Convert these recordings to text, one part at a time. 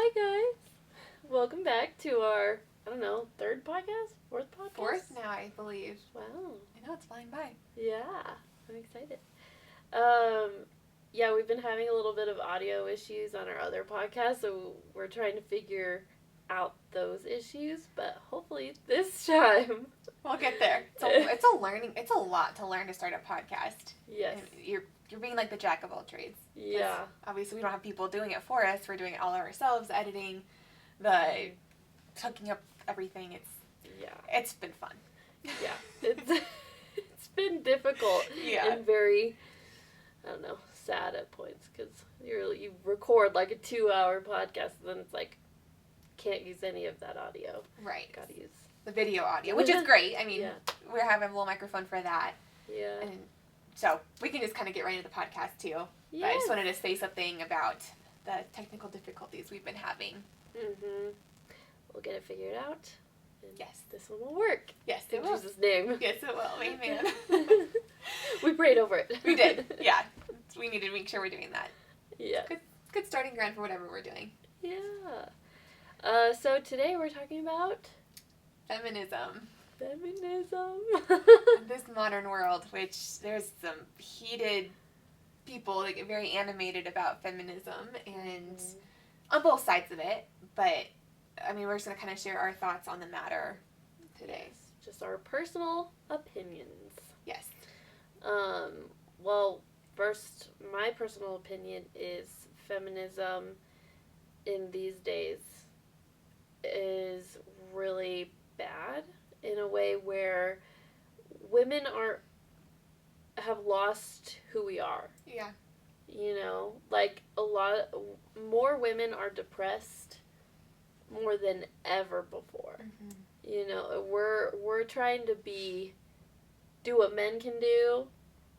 Hi guys! Welcome back to our, third podcast? Fourth podcast? Fourth now, I believe. Wow. I know, it's flying by. Yeah, I'm excited. Yeah, we've been having a little bit of audio issues on our other podcast, so we're trying to figure out those issues, but hopefully this time... We'll get there. It's a lot to learn to start a podcast. Yes. And you're being like the jack of all trades. Yeah. Obviously, we don't have people doing it for us. We're doing it all ourselves, editing, hooking up everything. It's been fun. Yeah. It's been difficult. Yeah. And very, sad at points, because you record like a 2-hour podcast, and then it's like, can't use any of that audio. Right. Gotta use the video audio, which is great. I mean, yeah. We're having a little microphone for that. Yeah. And so we can just kind of get right into the podcast too. Yeah. But I just wanted to say something about the technical difficulties we've been having. Mm-hmm. We'll get it figured out. And yes. This one will work. Yes, in Jesus' name. Yes, it will. Amen. We prayed over it. We did. Yeah. We need to make sure we're doing that. Yeah. Good starting ground for whatever we're doing. Yeah. So today we're talking about... Feminism. In this modern world, which there's some heated people that get very animated about feminism, and on both sides of it, but I mean, we're just going to kind of share our thoughts on the matter today. Yes, just our personal opinions. Yes. Well, first, my personal opinion is feminism in these days is really bad in a way where women have lost who we are. Yeah. You know, like more women are depressed more than ever before. Mm-hmm. You know, we're trying to do what men can do,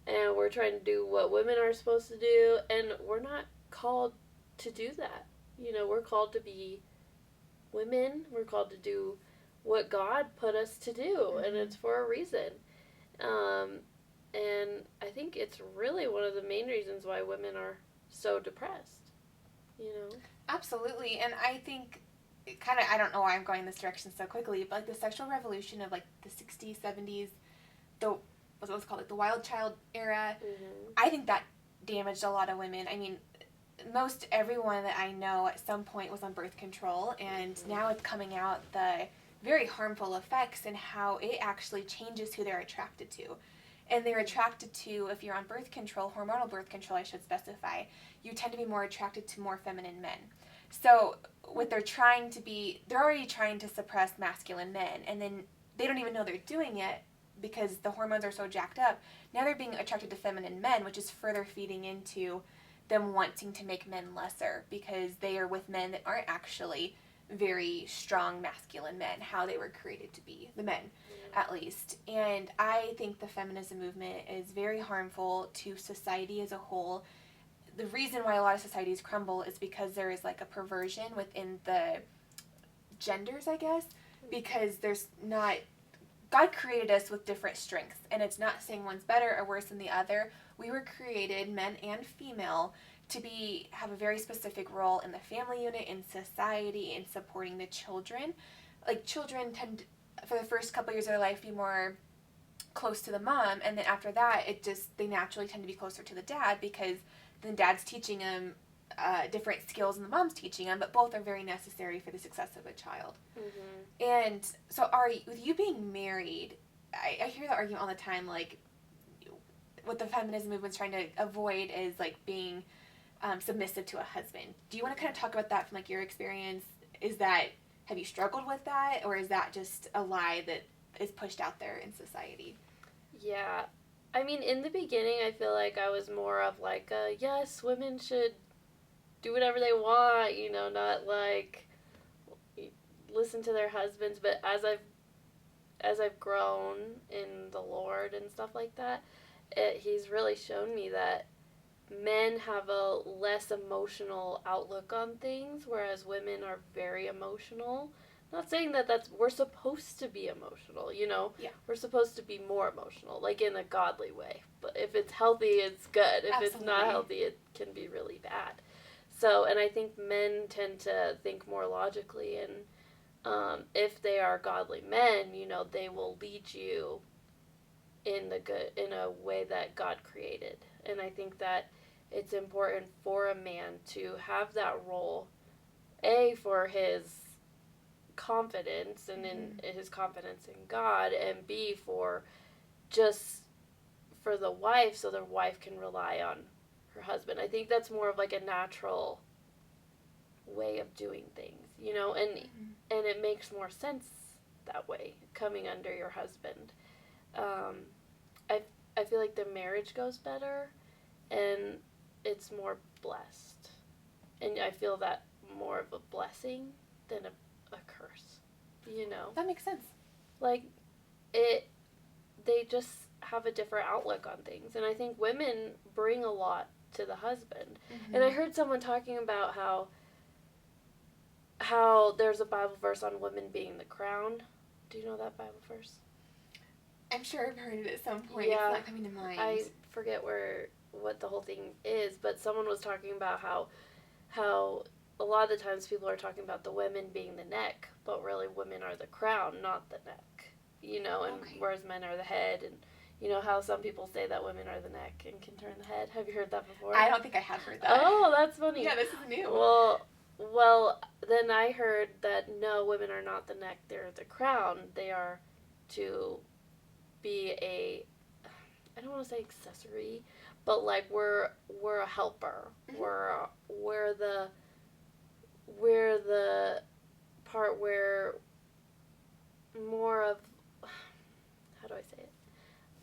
and we're trying to do what women are supposed to do, and we're not called to do that. You know, we're called to be women. We're called to do what God put us to do, mm-hmm. and it's for a reason. And I think it's really one of the main reasons why women are so depressed, you know? Absolutely, and I think, I don't know why I'm going this direction so quickly, but like the sexual revolution of like the 60s, 70s, what's it called, like the wild child era, mm-hmm. I think that damaged a lot of women. I mean, most everyone that I know at some point was on birth control, and mm-hmm. now it's coming out the very harmful effects and how it actually changes who they're attracted to. And they're attracted to, if you're on birth control, hormonal birth control I should specify, you tend to be more attracted to more feminine men. So what they're already trying to suppress masculine men, and then they don't even know they're doing it because the hormones are so jacked up. Now they're being attracted to feminine men, which is further feeding into them wanting to make men lesser because they are with men that aren't actually very strong masculine men, how they were created to be, the men, at least. And I think the feminism movement is very harmful to society as a whole. The reason why a lot of societies crumble is because there is like a perversion within the genders, I guess, because God created us with different strengths, and it's not saying one's better or worse than the other. We were created, men and female, to have a very specific role in the family unit, in society, in supporting the children. Like, children tend, for the first couple years of their life, be more close to the mom, and then after that, they naturally tend to be closer to the dad because the dad's teaching them different skills than the mom's teaching them, but both are very necessary for the success of a child. Mm-hmm. And so, with you being married, I hear the argument all the time, like, what the feminism movement's trying to avoid is, like, being submissive to a husband. Do you want to kind of talk about that from, like, your experience? Have you struggled with that, or is that just a lie that is pushed out there in society? Yeah. I mean, in the beginning, I feel like I was more of, like, yes, women should do whatever they want, you know, not, like, listen to their husbands, but as I've grown in the Lord and stuff like that, He's really shown me that men have a less emotional outlook on things, whereas women are very emotional. Not saying that we're supposed to be emotional, you know? Yeah. We're supposed to be more emotional, like in a godly way. But if it's healthy, it's good. If Absolutely. it's not healthy, it can be really bad. So, and I think men tend to think more logically, and if they are godly men, they will lead you in a way that God created. And I think that it's important for a man to have that role, A, for his confidence and in his confidence in God, and B, for just for the wife, so the wife can rely on her husband. I think that's more of like a natural way of doing things, and it makes more sense that way, coming under your husband. I feel like the marriage goes better, and it's more blessed, and I feel that more of a blessing than a curse. That makes sense. Like they just have a different outlook on things, and I think women bring a lot to the husband. And I heard someone talking about how there's a Bible verse on women being the crown. Do you know that Bible verse? I'm sure I've heard it at some point. Yeah, it's not coming to mind. I forget what the whole thing is, but someone was talking about how a lot of the times people are talking about the women being the neck, but really women are the crown, not the neck. And whereas men are the head, and how some people say that women are the neck and can turn the head. Have you heard that before? I don't think I have heard that. Oh, that's funny. Yeah, this is new. Well, then I heard that no, women are not the neck, they're the crown. They are to be I don't want to say accessory, but like we're a helper. We're the part where more of, how do I say it?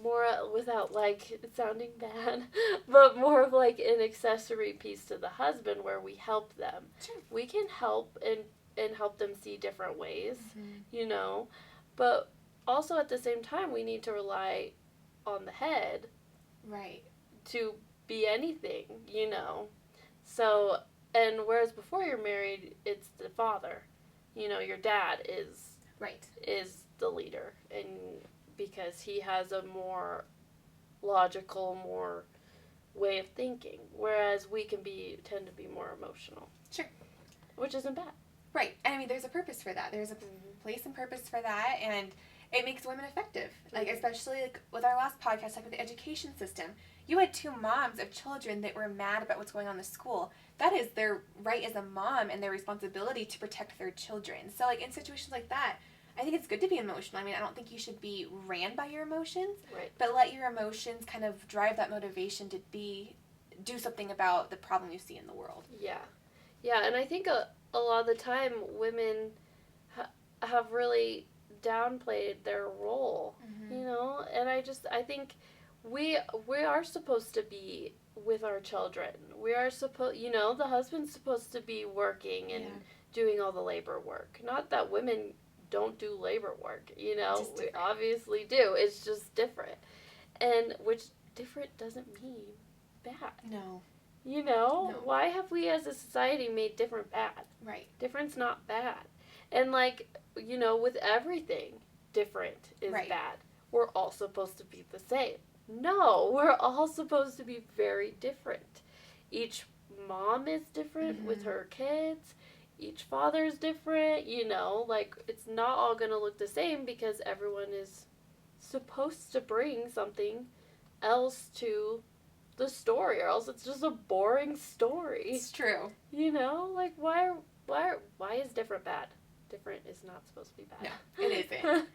More without like it sounding bad, but more of like an accessory piece to the husband where we help them. Sure. We can help and help them see different ways, but also at the same time we need to rely on the head, right, to be anything, So, and whereas before you're married, it's the father, your dad is the leader, and because he has a more logical, more way of thinking, whereas we tend to be more emotional. Sure. Which isn't bad. Right. And I mean, there's a purpose for that. There's a place and purpose for that, and it makes women effective. Like, especially like with our last podcast, like with the education system. You had 2 moms of children that were mad about what's going on in the school. That is their right as a mom and their responsibility to protect their children. So, like, in situations like that, I think it's good to be emotional. I mean, I don't think you should be ran by your emotions, right, but let your emotions kind of drive that motivation to do something about the problem you see in the world. Yeah. Yeah, and I think a lot of the time women have really downplayed their role, and I think we are supposed to be with our children. We are supposed, the husband's supposed to be working and doing all the labor work. Not that women don't do labor work, we obviously do. It's just different. And which different doesn't mean bad. No. No. Why have we as a society made different bad? Right. Different's not bad. And like, with everything, different is bad. We're all supposed to be the same. No, we're all supposed to be very different. Each mom is different with her kids. Each father is different, like it's not all going to look the same because everyone is supposed to bring something else to the story, or else it's just a boring story. It's true. Like why is different bad? Different is not supposed to be bad. No, it isn't.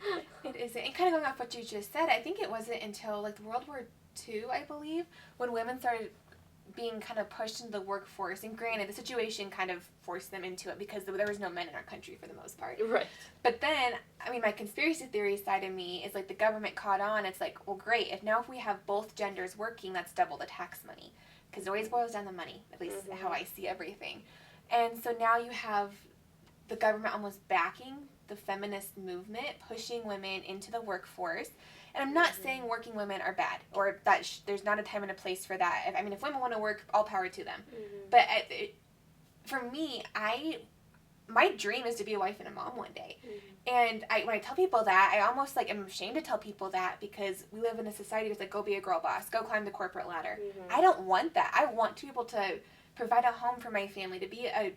It isn't. And kind of going off what you just said, I think it wasn't until like World War II, I believe, when women started being kind of pushed into the workforce. And granted, the situation kind of forced them into it because there was no men in our country for the most part. Right. But then, I mean, my conspiracy theory side of me is like the government caught on. It's like, well, great. If we have both genders working, that's double the tax money. Because it always boils down to money, at least how I see everything. And so now you have the government almost backing the feminist movement, pushing women into the workforce. And I'm not saying working women are bad, or that there's not a time and a place for that. If women want to work, all power to them. But for me, my dream is to be a wife and a mom one day. And when I tell people that, I almost like am ashamed to tell people that because we live in a society that's like, go be a girl boss, go climb the corporate ladder. I don't want that. I want to be able to provide a home for my family, to be a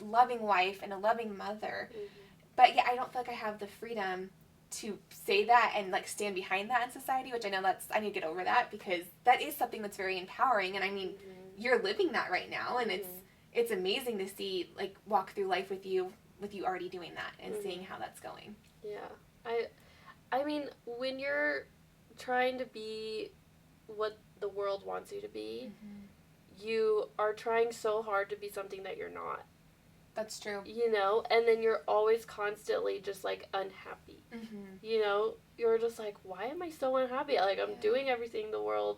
loving wife and a loving mother. Mm-hmm. But yeah, I don't feel like I have the freedom to say that and like stand behind that in society, which I know I need to get over that, because that is something that's very empowering. And I mean, you're living that right now, and it's amazing to see, like, walk through life with you already doing that and seeing how that's going. Yeah. I mean, when you're trying to be what the world wants you to be, you are trying so hard to be something that you're not. That's true. You know, and then you're always constantly just, like, unhappy. You know, you're just like, why am I so unhappy? Like, I'm doing everything the world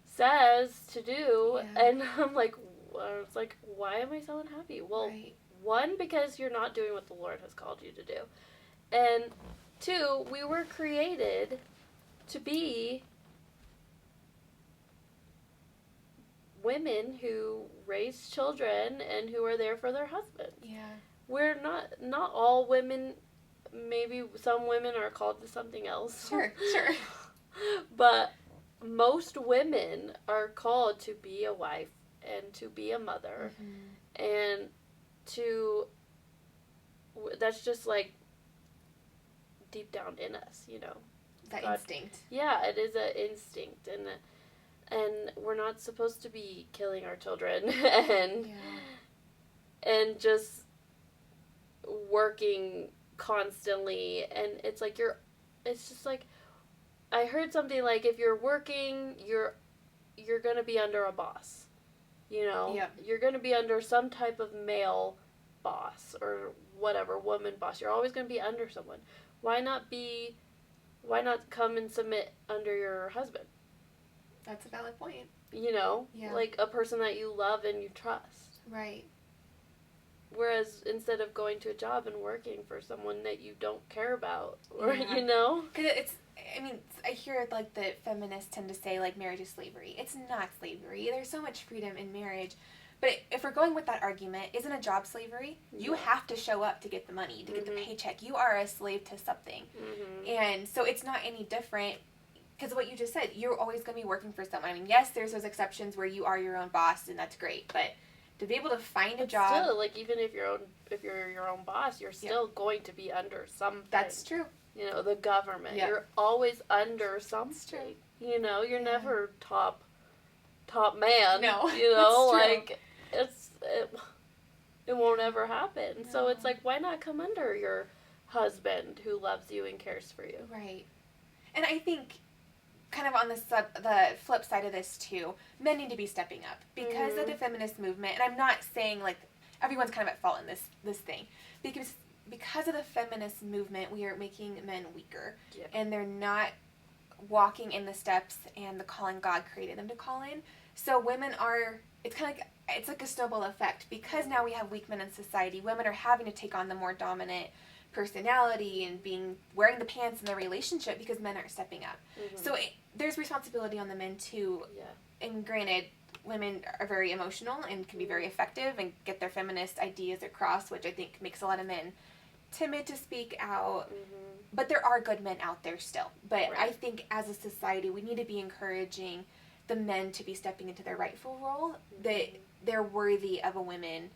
says to do, and I'm like, it's like, why am I so unhappy? Well, one, because you're not doing what the Lord has called you to do. And two, we were created to be women who raise children and who are there for their husbands. Yeah. We're not all women. Maybe some women are called to something else. Sure. But most women are called to be a wife and to be a mother, and that's just, like, deep down in us, you know. That instinct. Yeah, it is an instinct, and we're not supposed to be killing our children and just working constantly. And it's like it's just like, I heard something like, if you're working, you're gonna be under a boss, you know. You're gonna be under some type of male boss or whatever, woman boss. You're always gonna be under someone. Why not come and submit under your husband? That's a valid point. You know? Like a person that you love and you trust. Right. Whereas instead of going to a job and working for someone that you don't care about, or, you know? Because I hear, like, the feminists tend to say, like, marriage is slavery. It's not slavery. There's so much freedom in marriage. But if we're going with that argument, isn't a job slavery? You have to show up to get the money, to get the paycheck. You are a slave to something. And so it's not any different, because what you just said, you're always going to be working for someone. I mean, yes, there's those exceptions where you are your own boss, and that's great. But to be able to find a job... Still, like, even if you're your own boss, you're still going to be under something. That's true. You know, the government. You're always under something. That's true. You know, you're never top man. No. You know, that's true. like, it won't ever happen. No. So it's like, why not come under your husband who loves you and cares for you? Right. And I think, kind of on the flip side of this too, men need to be stepping up because of the feminist movement. And I'm not saying, like, everyone's kind of at fault in this thing, because of the feminist movement, we are making men weaker, and they're not walking in the steps and the calling God created them to call in. So women are, it's like a snowball effect, because now we have weak men in society. Women are having to take on the more dominant personality and wearing the pants in the relationship because men aren't stepping up. So there's responsibility on the men too. And granted, women are very emotional and can be very effective and get their feminist ideas across, which I think makes a lot of men timid to speak out. But there are good men out there still. But I think as a society, we need to be encouraging the men to be stepping into their rightful role, that they're worthy of a woman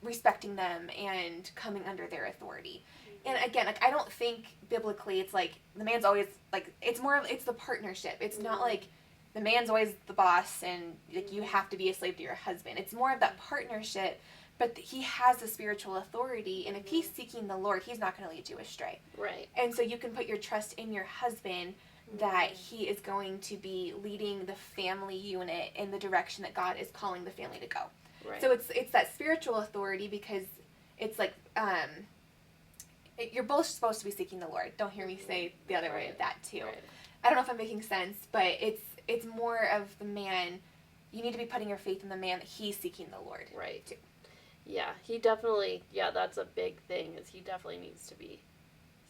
respecting them and coming under their authority. And again, like, I don't think biblically it's like the man's always, like, it's the partnership. It's not like the man's always the boss and, like, you have to be a slave to your husband. It's more of that partnership, but he has the spiritual authority, and if he's seeking the Lord, he's not going to lead you astray. Right. And so you can put your trust in your husband that he is going to be leading the family unit in the direction that God is calling the family to go. Right. So it's that spiritual authority, because it's like, you're both supposed to be seeking the Lord. Don't hear me say the other way of that too. Right. I don't know if I'm making sense, but it's more of the man. You need to be putting your faith in the man that he's seeking the Lord. Right. Too. Yeah, he definitely, that's a big thing, is he definitely needs to be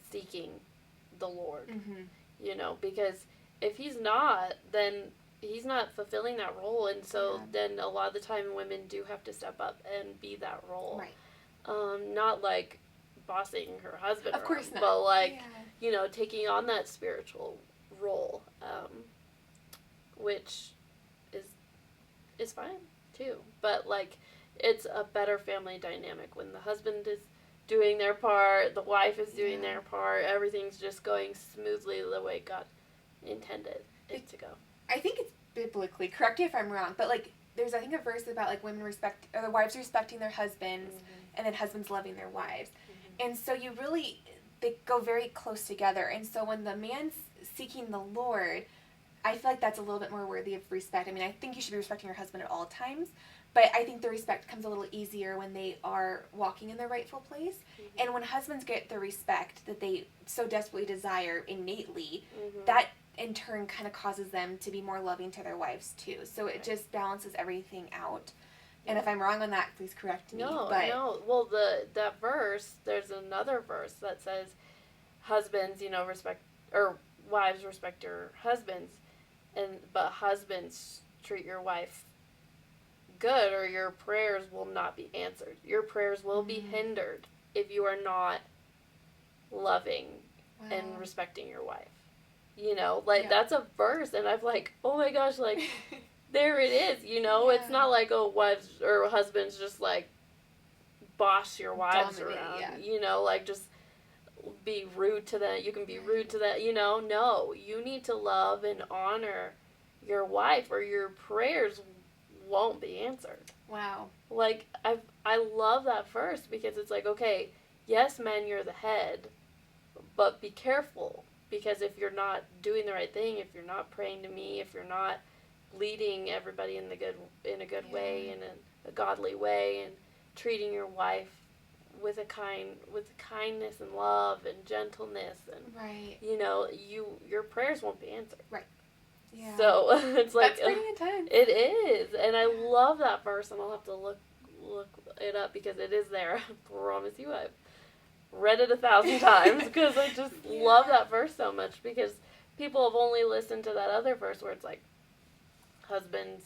seeking the Lord. You know, because if he's not, then he's not fulfilling that role, and so then a lot of the time women do have to step up and be that role. Right. Not like bossing her husband of course not. But like, you know, taking on that spiritual role, which is fine too. But like, it's a better family dynamic when the husband is doing their part, the wife is doing their part, everything's just going smoothly the way God intended it to go. I think it's biblically, correct me if I'm wrong, but like there's I think a verse about like women respect or the wives respecting their husbands and then husbands loving their wives. And so you really they go very close together. And so when the man's seeking the Lord, I feel like that's a little bit more worthy of respect. I mean, I think you should be respecting your husband at all times, but I think the respect comes a little easier when they are walking in their rightful place. And when husbands get the respect that they so desperately desire innately, that in turn kind of causes them to be more loving to their wives too. So it just balances everything out. And if I'm wrong on that, please correct me. No. Well, that verse, there's another verse that says, husbands, respect, or wives respect your husbands, but husbands treat your wife good, or your prayers will not be answered. Your prayers will be hindered if you are not loving and respecting your wife. That's a verse, and I'm like, oh my gosh, like, there it is, It's not like, oh, wives or husbands just, like, boss your wives around, like, just be rude to them. You can be rude to them, No, you need to love and honor your wife, or your prayers won't be answered. Wow. Like, I love that verse, because it's like, okay, yes, men, you're the head, but be careful, because if you're not doing the right thing, if you're not praying to me, if you're not leading everybody in a good way, in a godly way, and treating your wife with kindness and love and gentleness, and your prayers won't be answered. Right. Yeah. So it's like, that's pretty intense. It is, and I love that verse, and I'll have to look it up, because it is there. I promise you, I've read it 1,000 times, because I just love that verse so much, because people have only listened to that other verse where it's like, husbands,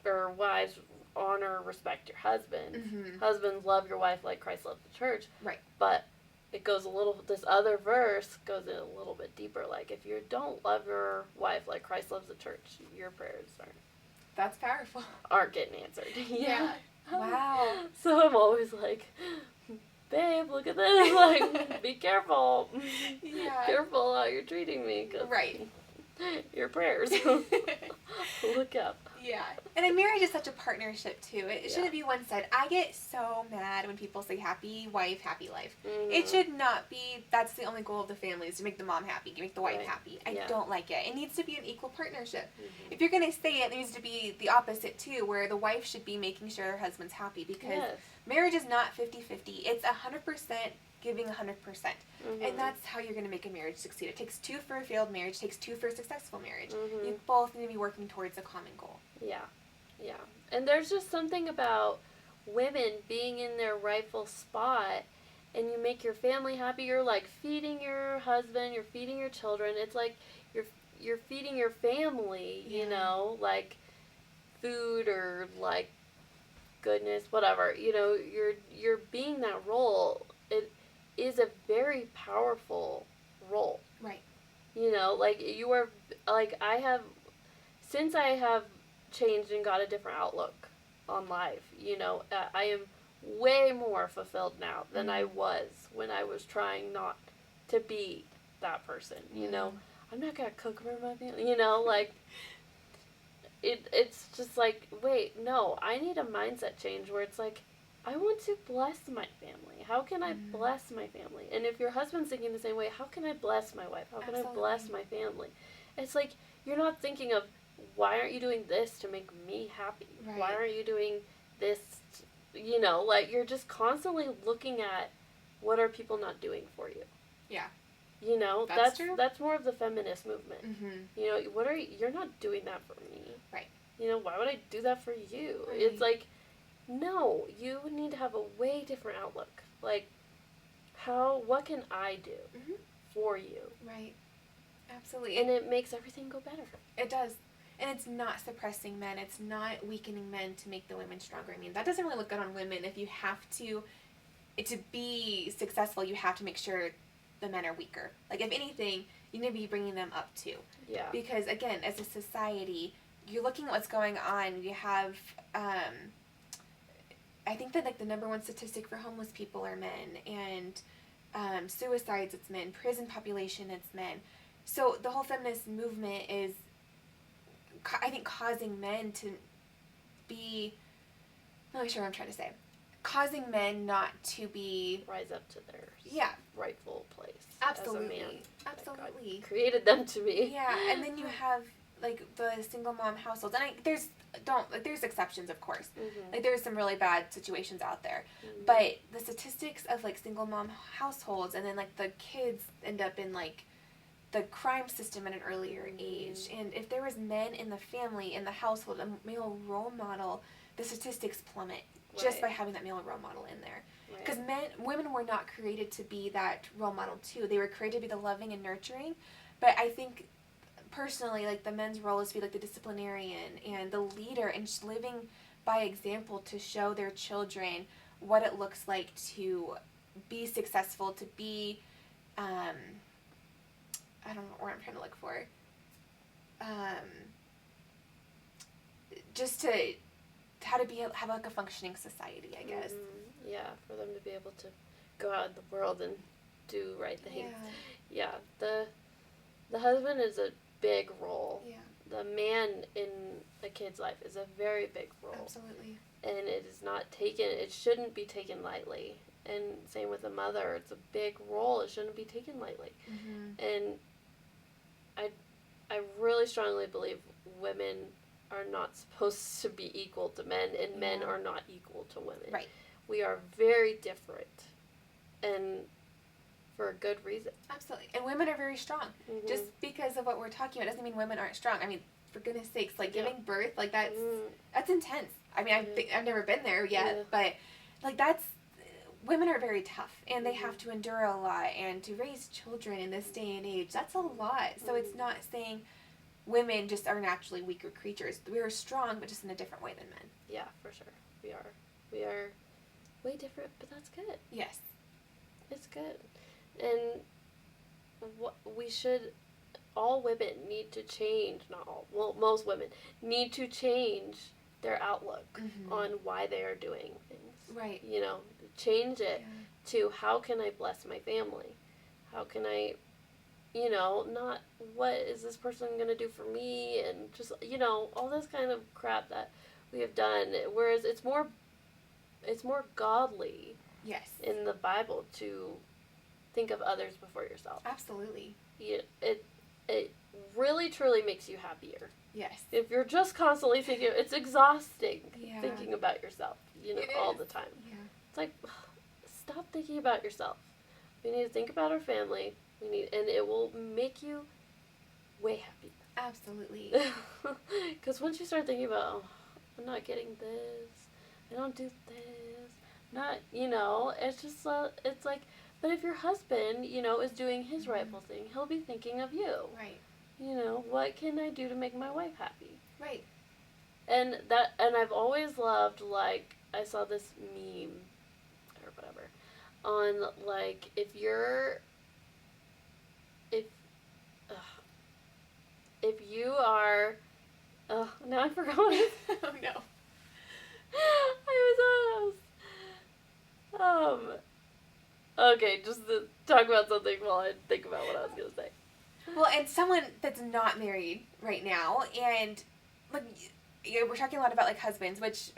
or wives, honor, respect your husband. Husbands, love your wife like Christ loved the church. Right. But this other verse goes in a little bit deeper. Like, if you don't love your wife like Christ loves the church, your prayers That's powerful. Aren't getting answered. Yeah. Wow. So I'm always like, babe, look at this. Like, be careful. Yeah. Careful how you're treating me. Right. Your prayers. Look up. Yeah. And a marriage is such a partnership, too. It shouldn't be one side. I get so mad when people say happy wife, happy life. It should not be, that's the only goal of the family, is to make the mom happy, to make the wife happy. I don't like it. It needs to be an equal partnership. If you're going to say it, needs to be the opposite, too, where the wife should be making sure her husband's happy, because marriage is not 50-50. It's 100% giving 100%. And that's how you're going to make a marriage succeed. It takes two for a failed marriage, it takes two for a successful marriage. You both need to be working towards a common goal. Yeah. And there's just something about women being in their rightful spot, and you make your family happy. You're like feeding your husband, you're feeding your children. It's like you're feeding your family, like food or like goodness, whatever. You're being that role. It is a very powerful role. Right. Like you are, like since I have changed and got a different outlook on life, I am way more fulfilled now than I was when I was trying not to be that person. I'm not gonna cook for my family. Like it's just like, wait, no, I need a mindset change where it's like, I want to bless my family. How can I bless my family? And if your husband's thinking the same way, how can I bless my wife? How can I bless my family? It's like, you're not thinking of, why aren't you doing this to make me happy? Right. Why aren't you doing this? Like, you're just constantly looking at, what are people not doing for you? Yeah. That's true. That's more of the feminist movement. You're not doing that for me. Right. Why would I do that for you? Right. It's like, no, you need to have a way different outlook. Like, what can I do for you? Right. Absolutely. And it makes everything go better. It does. And it's not suppressing men. It's not weakening men to make the women stronger. I mean, that doesn't really look good on women. If you have to be successful, you have to make sure the men are weaker. Like, if anything, you need to be bringing them up too. Yeah. Because, again, as a society, you're looking at what's going on. You have, I think that like the number one statistic for homeless people are men, and suicides, it's men. Prison population, it's men. So the whole feminist movement is, I think, causing men to be, I'm not sure what I'm trying to say, causing men not to be, rise up to their rightful place. Absolutely. As a man. Absolutely. God created them to be. Yeah, and then you have like the single mom households, and there's exceptions, of course. Mm-hmm. Like there's some really bad situations out there, Mm-hmm. but the statistics of like single mom households, and then like the kids end up in like the crime system at an earlier age, and if there was men in the family, in the household, a male role model, the statistics plummet just by having that male role model in there. Because women were not created to be that role model too. They were created to be the loving and nurturing, but I think personally, like the men's role is to be like the disciplinarian and the leader, and just living by example to show their children what it looks like to be successful, to be, I don't know what I'm trying to look for. Just to how to have like a functioning society, I guess. Mm-hmm. Yeah, for them to be able to go out in the world and do right things. Yeah, the husband is a big role. Yeah. The man in a kid's life is a very big role. Absolutely. And it is not taken, it shouldn't be taken lightly. And same with a mother, it's a big role, it shouldn't be taken lightly. Mm-hmm. And I really strongly believe women are not supposed to be equal to men, and men are not equal to women. Right. We are very different, and for a good reason. Absolutely. And women are very strong. Mm-hmm. Just because of what we're talking about doesn't mean women aren't strong. I mean, for goodness sakes, like giving birth, like that's intense. I mean, I've never been there yet, but like women are very tough, and they have to endure a lot, and to raise children in this day and age, that's a lot. So it's not saying women just are naturally weaker creatures. We are strong, but just in a different way than men. Yeah, for sure. We are way different, but that's good. Yes. It's good. And all women need to change, not all, well, most women need to change their outlook on why they are doing things. Right. You know, change it to how can I bless my family? How can I, not what is this person going to do for me? And just, all this kind of crap that we have done. Whereas it's more godly. Yes. In the Bible to think of others before yourself. Absolutely. It really truly makes you happier. Yes. If you're just constantly thinking, it's exhausting thinking about yourself, all the time. Yeah. It's like, stop thinking about yourself. We need to think about our family. And it will make you way happier. Absolutely. Because once you start thinking about, I'm not getting this, I don't do this, not, it's just, it's like, but if your husband, is doing his rightful thing, he'll be thinking of you. Right. What can I do to make my wife happy? Right. And I've always loved, like, I saw this meme, or whatever, on, like, if you are, now I forgot what it is. Oh, no. Okay, just to talk about something while I think about what I was going to say. Well, and someone that's not married right now, and, like, we're talking a lot about, like, husbands, which,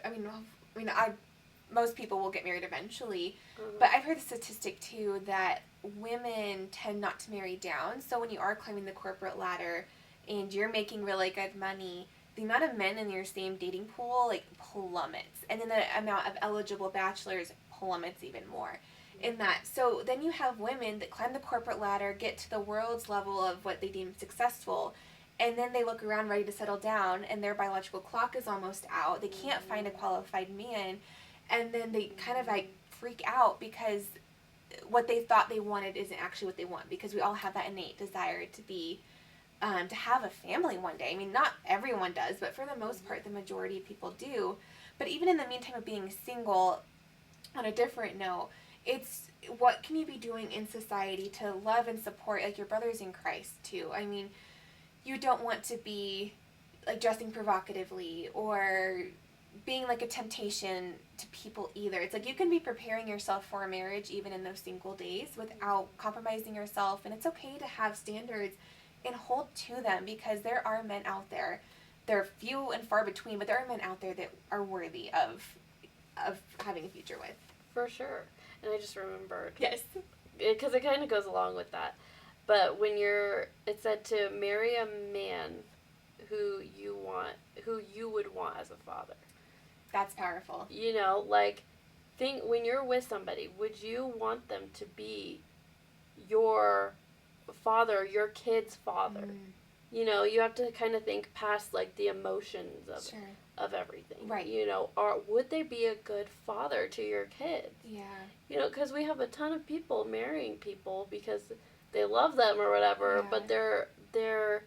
most people will get married eventually, but I've heard the statistic, too, that women tend not to marry down, so when you are climbing the corporate ladder, and you're making really good money, the amount of men in your same dating pool, like, plummets, and then the amount of eligible bachelors plummets even more. In that. So then you have women that climb the corporate ladder, get to the world's level of what they deem successful, and then they look around ready to settle down, and their biological clock is almost out. They can't find a qualified man, and then they kind of like freak out because what they thought they wanted isn't actually what they want, because we all have that innate desire to be to have a family one day. I mean, not everyone does, but for the most part, the majority of people do. But even in the meantime of being single, on a different note, it's what can you be doing in society to love and support, like, your brothers in Christ too. I mean, you don't want to be like dressing provocatively or being like a temptation to people either. It's like you can be preparing yourself for a marriage even in those single days without compromising yourself, and it's okay to have standards and hold to them, because there are men out there. They're few and far between, but there are men out there that are worthy of having a future with. For sure. And I just remembered. Yes. Because it kind of goes along with that. But when it said to marry a man who you would want as a father. That's powerful. You know, like, think when you're with somebody, would you want them to be your father, your kid's father? You know, you have to kind of think past, like, the emotions of everything. Right. You know, would they be a good father to your kids? Yeah. You know, because we have a ton of people marrying people because they love them or whatever, but their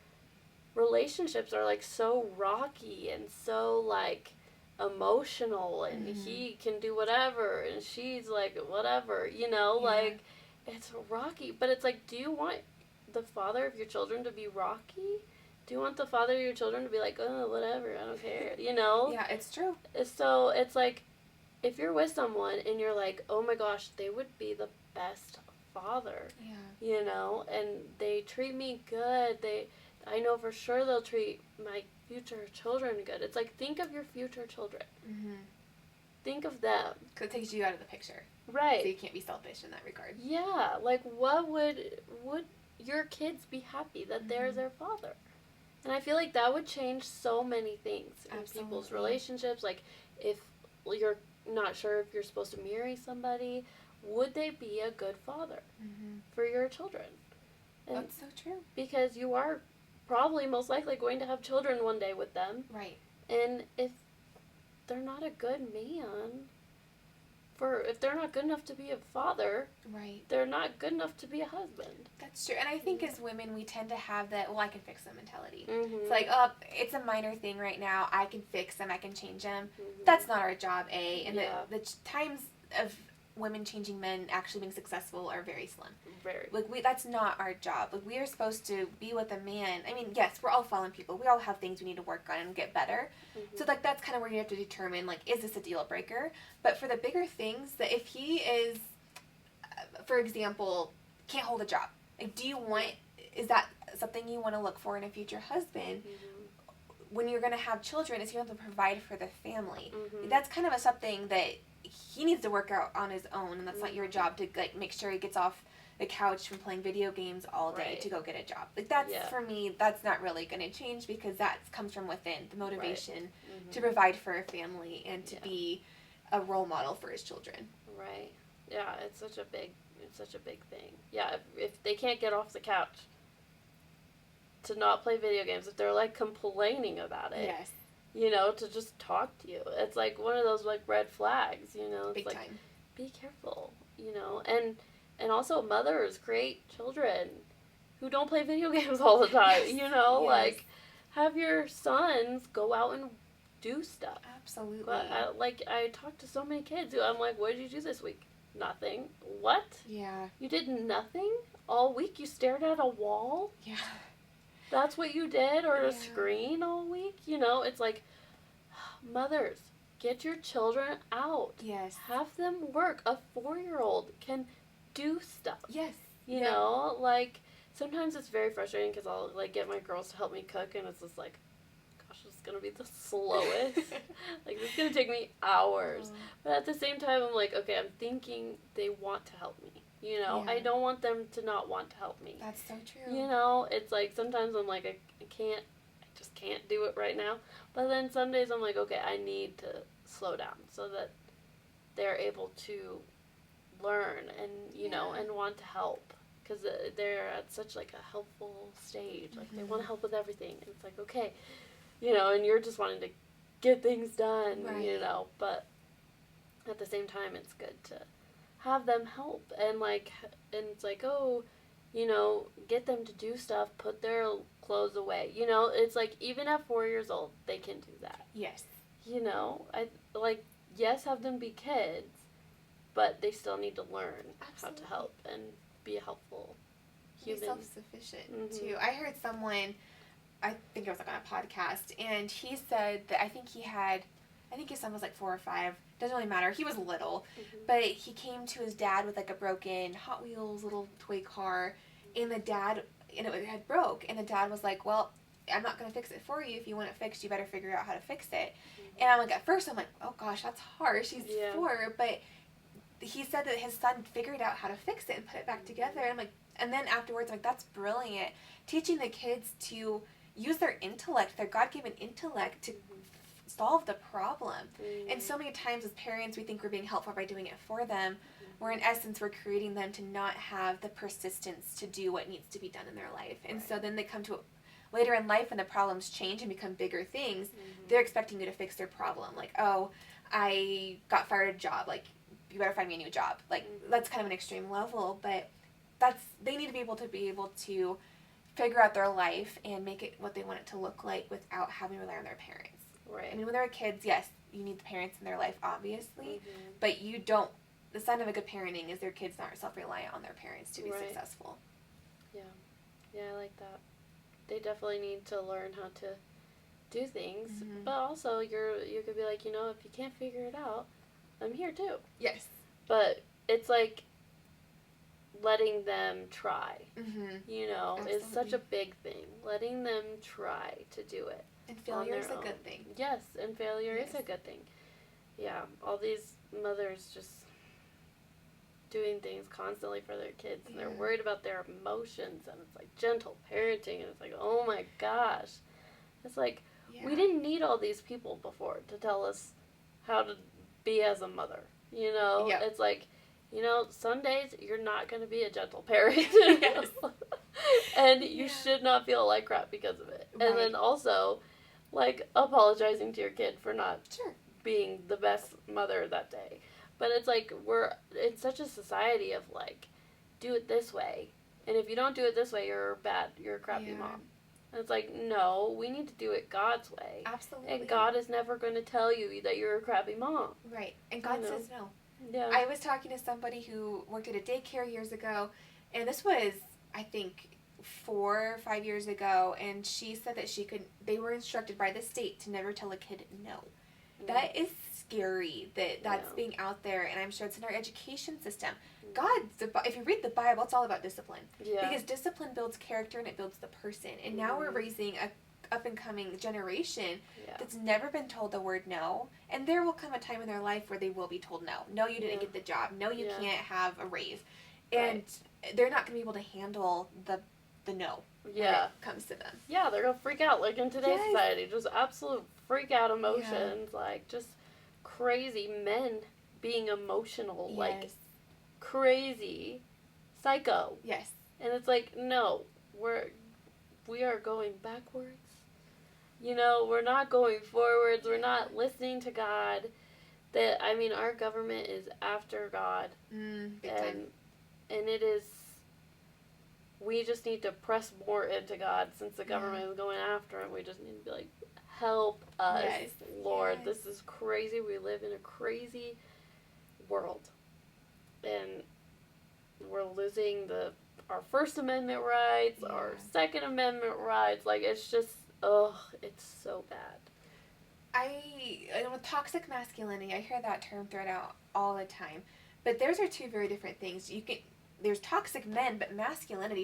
relationships are, like, so rocky and so, like, emotional, and he can do whatever, and she's, like, whatever, you know, like, it's rocky. But it's like, do you want the father of your children to be rocky? Do you want the father of your children to be like, oh, whatever, I don't care, you know? Yeah, it's true. So it's like, if you're with someone and you're like, oh my gosh, they would be the best father, you know, and they treat me good, I know for sure they'll treat my future children good. It's like, think of your future children. Think of them. Because it takes you out of the picture. Right. So you can't be selfish in that regard. Yeah, like, what would your kids be happy that they're their father? And I feel like that would change so many things in people's relationships. Like, if you're not sure if you're supposed to marry somebody, would they be a good father for your children? And that's so true. Because you are probably most likely going to have children one day with them. Right. And if they're not a good man, if they're not good enough to be a father, they're not good enough to be a husband. That's true. And I think as women, we tend to have that, well, I can fix them mentality. It's like, oh, it's a minor thing right now. I can fix them. I can change them. That's not our job, A. And the times of women changing men actually being successful are very slim. Very. Like, that's not our job. Like, we are supposed to be with a man. I mean, yes, we're all fallen people. We all have things we need to work on and get better. So, like, that's kind of where you have to determine, like, is this a deal breaker? But for the bigger things, that if he is, for example, can't hold a job, like, is that something you want to look for in a future husband? When you're going to have children, is he going to provide for the family? That's kind of something that he needs to work out on his own, and that's not your job to, like, make sure he gets off the couch from playing video games all day to go get a job. Like, that's, for me, that's not really going to change, because that comes from within, the motivation to provide for a family and to be a role model for his children. Right. Yeah, it's such a big thing. Yeah, if they can't get off the couch to not play video games, if they're, like, complaining about it. Yes. You know, to just talk to you. It's like one of those, like, red flags, you know. It's big like, time. Be careful, you know. And also mothers create children who don't play video games all the time, you know. Like, have your sons go out and do stuff. Absolutely. But I talk to so many kids who I'm like, what did you do this week? Nothing. What? Yeah. You did nothing all week? You stared at a wall? Yeah. That's what you did? Or a screen all week? You know, it's like, mothers, get your children out. Yes. Have them work. A 4-year-old can do stuff. Yes. You know, like, sometimes it's very frustrating because I'll, like, get my girls to help me cook, and it's just like, gosh, this is going to be the slowest. Like, this is going to take me hours. But at the same time, I'm like, okay, I'm thinking they want to help me. You know, I don't want them to not want to help me. That's so true. You know, it's like, sometimes I'm like, I just can't do it right now. But then some days I'm like, okay, I need to slow down so that they're able to learn and, you know, and want to help. Because they're at such, like, a helpful stage. Like, they want to help with everything. And it's like, okay, you know, and you're just wanting to get things done, you know. But at the same time, it's good to have them help. And, like, and it's like, oh, you know, get them to do stuff, put their clothes away. You know, it's like, even at 4 years old, they can do that. Yes. You know, yes, have them be kids, but they still need to learn how to help and be a helpful human. Be self-sufficient, too. I heard someone, I think it was like on a podcast, and he said that I think his son was like 4 or 5. Doesn't really matter. He was little, but he came to his dad with like a broken Hot Wheels little toy car, and it had broke, and the dad was like, "Well, I'm not gonna fix it for you. If you want it fixed, you better figure out how to fix it." And I'm like, at first, I'm like, "Oh gosh, that's harsh." He's 4, but he said that his son figured out how to fix it and put it back together. And I'm like, and then afterwards, I'm like, that's brilliant. Teaching the kids to use their intellect, their God-given intellect, to solve the problem. And so many times as parents, we think we're being helpful by doing it for them, where in essence we're creating them to not have the persistence to do what needs to be done in their life. And so then they come to later in life when the problems change and become bigger things, they're expecting you to fix their problem. Like, oh, I got fired at a job, like, you better find me a new job. Like, that's kind of an extreme level, but they need to be able to figure out their life and make it what they want it to look like without having to rely on their parents. Right. I mean, when they're kids, yes, you need the parents in their life, obviously, but you don't. The sign of a good parenting is their kids not self-reliant on their parents to be successful. Yeah, I like that. They definitely need to learn how to do things, but also you could be like, if you can't figure it out, I'm here too. Yes. But it's like letting them try. Is such a big thing. Letting them try to do it. And failure is a good thing. Yes, and failure is a good thing. Yeah, all these mothers just doing things constantly for their kids, and they're worried about their emotions, and it's like gentle parenting, and it's like, oh my gosh. It's like, we didn't need all these people before to tell us how to be as a mother. It's like, some days you're not going to be a gentle parent. And you should not feel like crap because of it. And then also, like, apologizing to your kid for not being the best mother that day. But it's like, we're in such a society of, like, do it this way. And if you don't do it this way, you're a crappy mom. And it's like, no, we need to do it God's way. Absolutely. And God is never going to tell you that you're a crappy mom. Right. And God says no. Yeah. I was talking to somebody who worked at a daycare years ago, and this was, I think, 4 or 5 years ago, and she said that they were instructed by the state to never tell a kid no. That is scary that's being out there, and I'm sure it's in our education system. If you read the Bible, it's all about discipline. Yeah. Because discipline builds character and it builds the person. And now we're raising a up-and-coming generation that's never been told the word no. And there will come a time in their life where they will be told no. No, you didn't get the job. No, you can't have a raise. And they're not going to be able to handle the no when it comes to them. Yeah, they're going to freak out, like in today's society. Just absolute freak out emotions. Like, just crazy men being emotional. Like, crazy psycho. Yes. And it's like, no, we are going backwards. We're not going forwards. We're not listening to God. Our government is after God. Big time. And it is, we just need to press more into God since the government is going after him. We just need to be like, help us, Lord. This is crazy. We live in a crazy world. And we're losing our First Amendment rights, our Second Amendment rights. Like, it's just, it's so bad. With toxic masculinity, I hear that term thrown out all the time. But those are two very different things. There's toxic men, but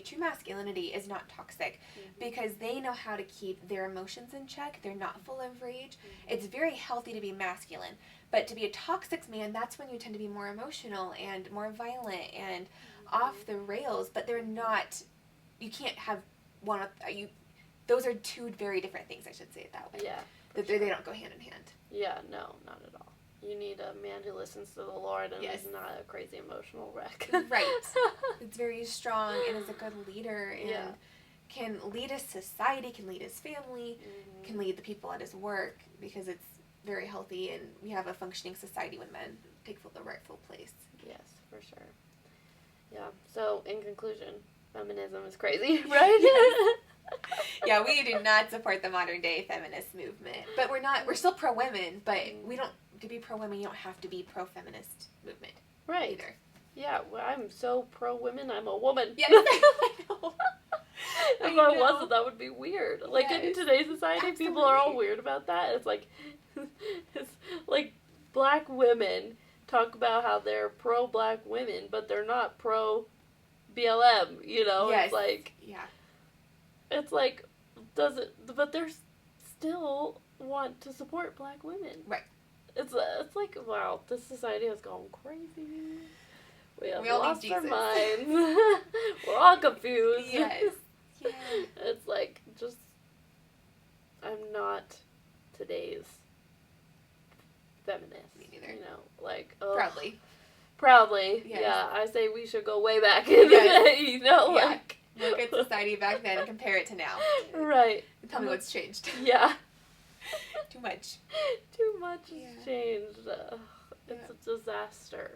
true masculinity is not toxic because they know how to keep their emotions in check. They're not full of rage. It's very healthy to be masculine. But to be a toxic man, that's when you tend to be more emotional and more violent and off the rails. But they're not, you can't have one, those are two very different things, I should say it that way. Yeah. They don't go hand in hand. Yeah, no, not at all. You need a man who listens to the Lord and is not a crazy emotional wreck. Right. It's very strong and is a good leader and can lead his society, can lead his family, can lead the people at his work because it's very healthy and we have a functioning society when men take the rightful place. Yes, for sure. Yeah, so in conclusion, feminism is crazy, right? Yeah, we do not support the modern day feminist movement. But we're still pro-women, but to be pro-women, you don't have to be pro-feminist movement. Right. Either. Yeah, well, I'm so pro-women, I'm a woman. Yes, I know. If I wasn't, that would be weird. Like, in Yes. today's society, people are all weird about that. It's like, it's like black women talk about how they're pro-black women, but they're not pro-BLM, you know? Yes. It's like, Yeah. it's like, but they're still want to support black women. Right. It's like, wow, this society has gone crazy. We have all lost need our Jesus. minds. We're all confused. Yes. Yeah. It's like, just, I'm not today's feminist. Me neither. You know, like, Proudly. Yes. Yeah, I say we should go way back in the day, you know, Yeah. like. Look at society back then and compare it to now. Right. Tell me what's changed. Yeah. Too much. Too much has changed. It's a disaster.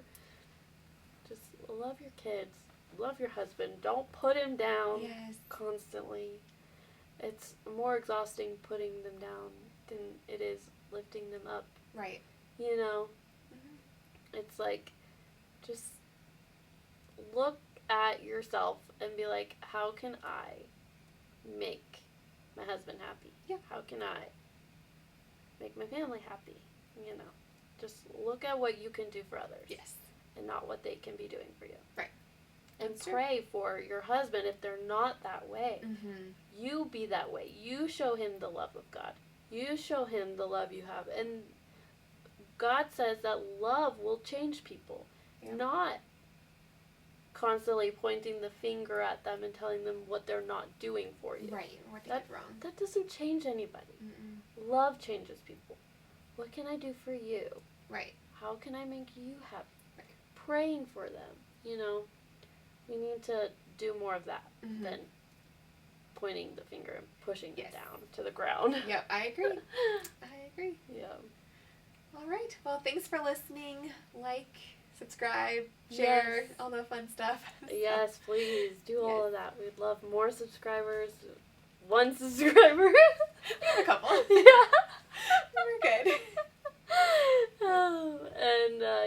Just love your kids. Love your husband. Don't put him down constantly. It's more exhausting putting them down than it is lifting them up. Right. You know? Mm-hmm. It's like, just look at yourself and be like, how can I make my husband happy? Yeah. How can I make my family happy? You know? Just look at what you can do for others. Yes. And not what they can be doing for you. Right. And That's pray for your husband if they're not that way. Mm-hmm. You be that way. You show him the love of God. You show him the love you have. And God says that love will change people. Yeah. Not constantly pointing the finger at them and telling them what they're not doing for you. Right. What they did wrong. That doesn't change anybody. Mm-mm. Love changes people. What can I do for you? Right. How can I make you happy? Right. Praying for them. You know, we need to do more of that than pointing the finger and pushing it down to the ground. Yep, I agree. I agree. Yeah. All right. Well, thanks for listening. Like, subscribe, share, all the fun stuff. Yes, please do all of that. We'd love more subscribers. 1 subscriber. We have a couple. Yeah. We're good.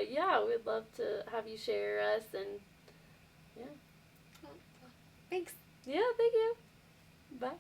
Yeah, we'd love to have you share us and yeah. Thanks. Yeah, thank you. Bye.